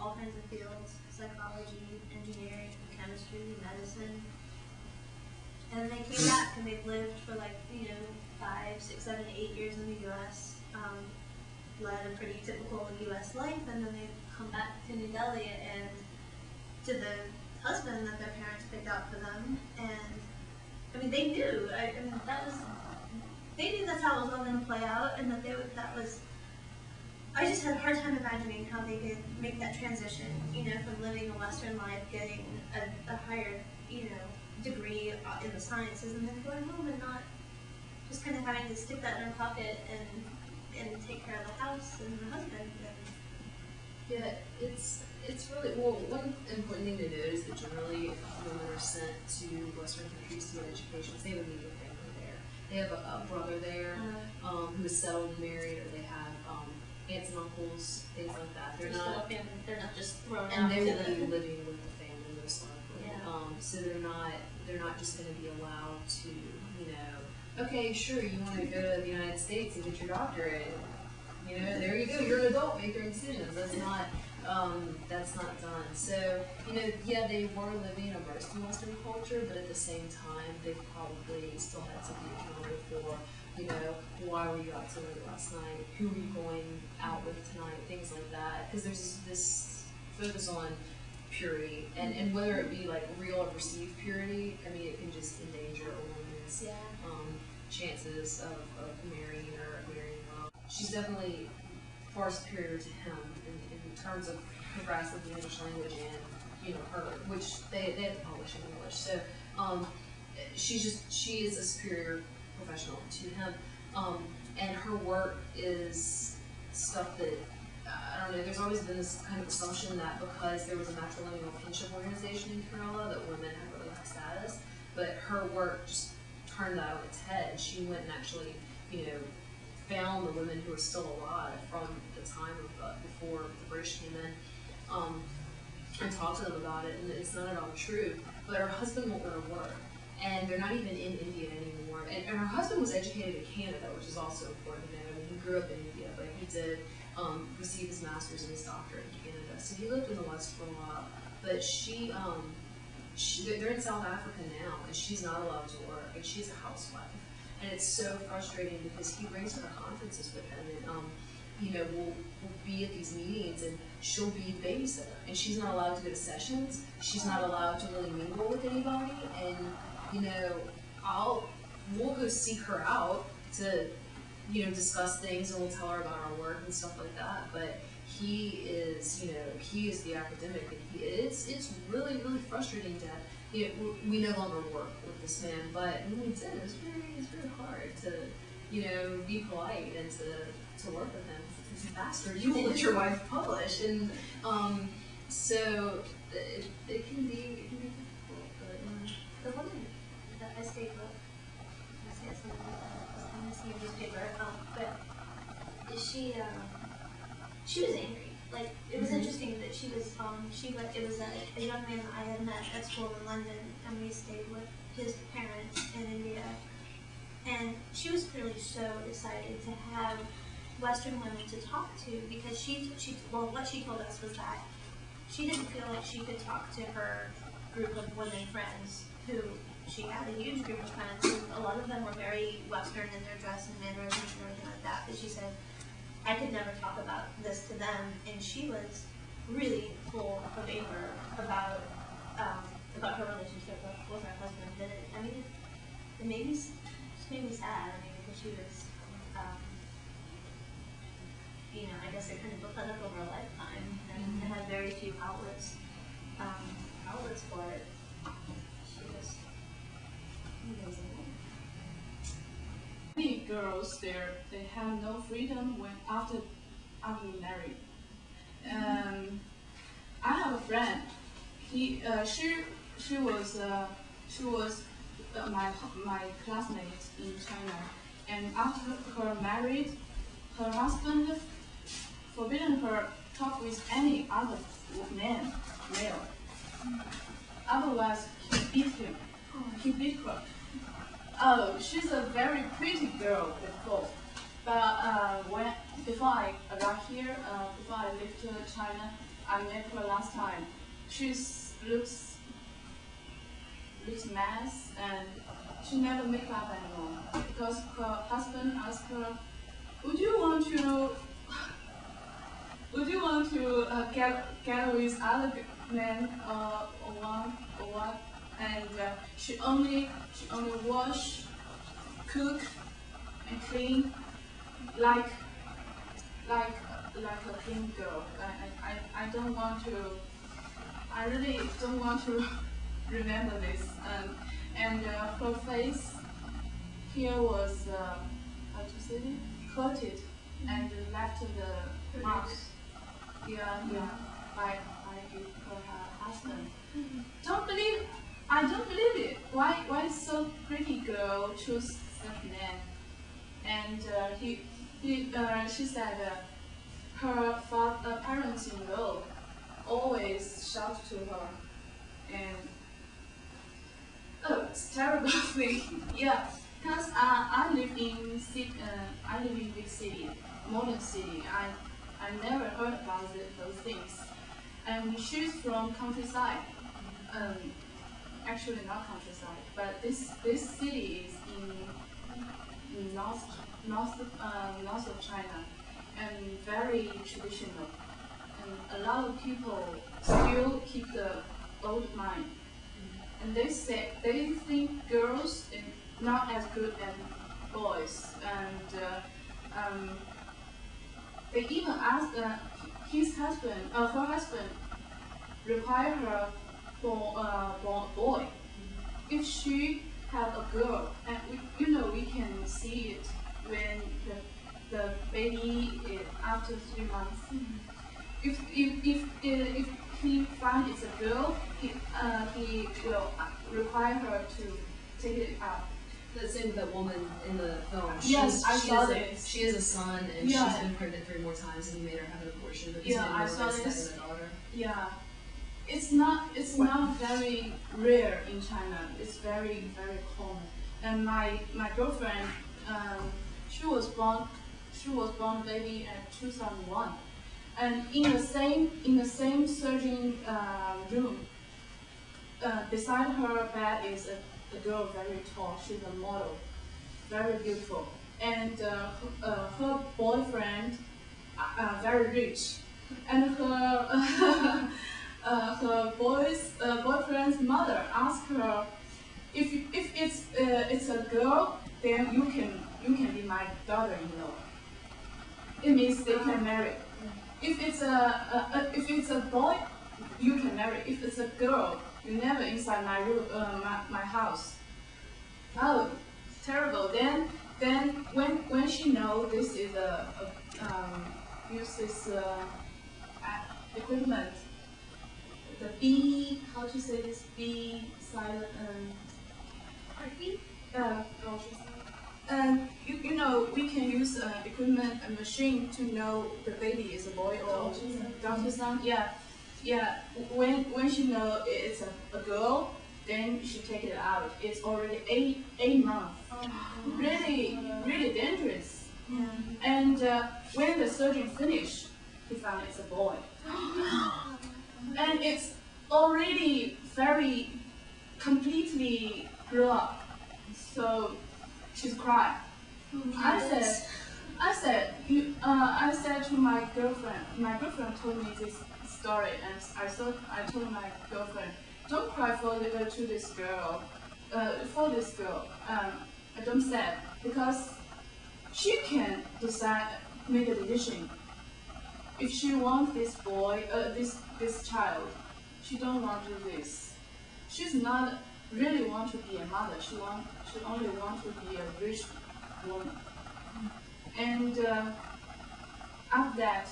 all kinds of fields: psychology, engineering, chemistry, medicine. And they came back and they've lived for like, 5, 6, 7, 8 years in the U.S., led a pretty typical U.S. life, and then they've come back to New Delhi and to the husband that their parents picked out for them. And I mean, they knew. They knew that's how it was all going to play out, and that was. I just had a hard time imagining how they could make that transition, from living a Western life, getting a higher, degree in the sciences, and then going home and not just kind of having to stick that in her pocket and take care of the house and the husband. Yeah, it's really, well, one important thing to note is that generally if women are sent to Western countries to get education, they have a immediate family there. They have a brother there who is settled and married, or they have aunts and uncles, things like that. They're not just thrown out. And they will be living with the family most likely. Yeah. So they're not just going to be allowed to, okay, sure, you want to go to the United States and get your doctorate. There you go, you're an adult, make your decisions. That's not done. So, yeah, they were living in a immersed in Western culture, but at the same time, they probably still had to be accountable for, why were you out so late last night? Who were you going out with tonight? Things like that. Because there's this focus on purity, and whether it be like real or perceived purity, I mean, it can just endanger a woman's chances of marrying or marrying well. She's definitely far superior to him in terms of her grasp of the English language and her, which they have to publish in English. So she is a superior professional to him, and her work is stuff that I don't know. There's always been this kind of assumption that because there was a matrilineal kinship organization in Kerala that women had really high status, but her work just turned that on its head. She went and actually, found the women who were still alive from the time of before the British came in, and talked to them about it. And it's not at all true. But her husband won't let her work, and they're not even in India anymore. And her husband was educated in Canada, which is also important to know. I mean, he grew up in India, but he did receive his master's and his doctorate in Canada. So he lived in the West for a while. But they're in South Africa now, and she's not allowed to work, and she's a housewife. And it's so frustrating because he brings her to conferences with him, and we'll be at these meetings, and she'll be the babysitter, and she's not allowed to go to sessions. She's not allowed to really mingle with anybody, and we'll go seek her out to discuss things, and we'll tell her about our work and stuff like that. But he is the academic, and it's really, really frustrating that we no longer work with this man. But when we did, it's very hard to be polite and to work with him. He's a bastard. You will let your wife publish, and so it can be difficult. But the woman that I stayed with, I stayed in the same newspaper, but she was angry. Like, it was interesting that it was a young man that I had met at school in London, and we stayed with his parents in India. And she was clearly so excited to have Western women to talk to, because what she told us was that she didn't feel like she could talk to her group of women friends who she had a huge group of friends, and a lot of them were very Western in their dress and mannerisms and everything like that. But she said, I could never talk about this to them, and she was really full of anger about her relationship with her husband. And it made me sad. I mean, because she was, I guess they kind of built that up over a lifetime, and had very few outlets for it. She was amazing. Many girls there, they have no freedom when after married. I have a friend. She was my classmate in China, and after her married, her husband forbidden her talk with any other male. Otherwise, he beat her. Oh, she's a very pretty girl before, but before I arrived here, before I left China, I met her last time. She looks mess and she never make up anymore because her husband asked her, "Would you want to get with other men or what?" And she only wash, cook, and clean like a clean girl. I don't want to. I really don't want to remember this. And her face here was how to say it? Coated and left the marks. Yeah. By her husband. I don't believe it. Why so pretty girl choose that man? And she said her parents-in-law always shout to her, and it's terrible thing. Yeah, because I live in big city, modern city. I never heard about those things. And she's from countryside. Actually not countryside, but this city is in north of China, and very traditional. And a lot of people still keep the old mind. And they think girls are not as good as boys. And they even ask her husband, require her for a boy. If she have a girl, and we can see it when the baby is after 3 months. If he finds it's a girl, he will require her to take it out. The same with that woman in the film. Yes, I saw this. She has a son, and she's been pregnant 3 more times, and he made her have an abortion. But I saw this. Having a daughter. Yeah, it's not very rare in China. It's very common. And my girlfriend, she was born baby in 2001, and in the same surgery room. Beside her bed is a girl, very tall. She's a model, very beautiful, and her boyfriend, very rich, and her boyfriend's mother asked her, if it's a girl, then you can be my daughter-in-law. It means they can marry. If it's a boy, you can marry. If it's a girl, you never inside my room, my house. Oh, terrible. Then when she know this is use this equipment, the B, how to say this, B silent Heartbeat? And we can use equipment and machine to know the baby is a boy or daughter-son. Yeah. When she know it's a girl, then she take it out. It's already 8 months. Really dangerous. Yeah. And when the surgeon finished, he found it's a boy. And it's already very completely grew up. So she's crying. I said to my girlfriend. My girlfriend told me this story, and I told my girlfriend, don't cry for this girl. Don't sad, because she can decide, make a decision. If she wants this boy, this child, she don't want to do this. She's not really want to be a mother. She only want to be a rich woman. And after that,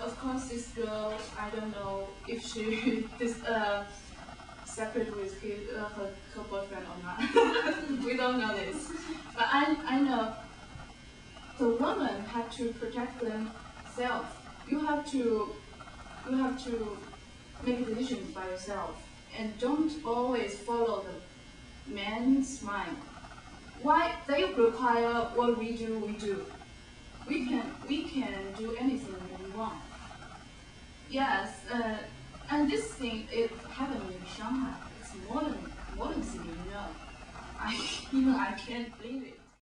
of course, this girl, I don't know if she separate with her boyfriend or not. We don't know this, but I know the woman have to protect themselves. You have to make a decision by yourself, and don't always follow the man's mind. Why they require what we do? We can do anything we want. Yes, and this thing it happened in Shanghai. It's modern city, you know. I can't believe it.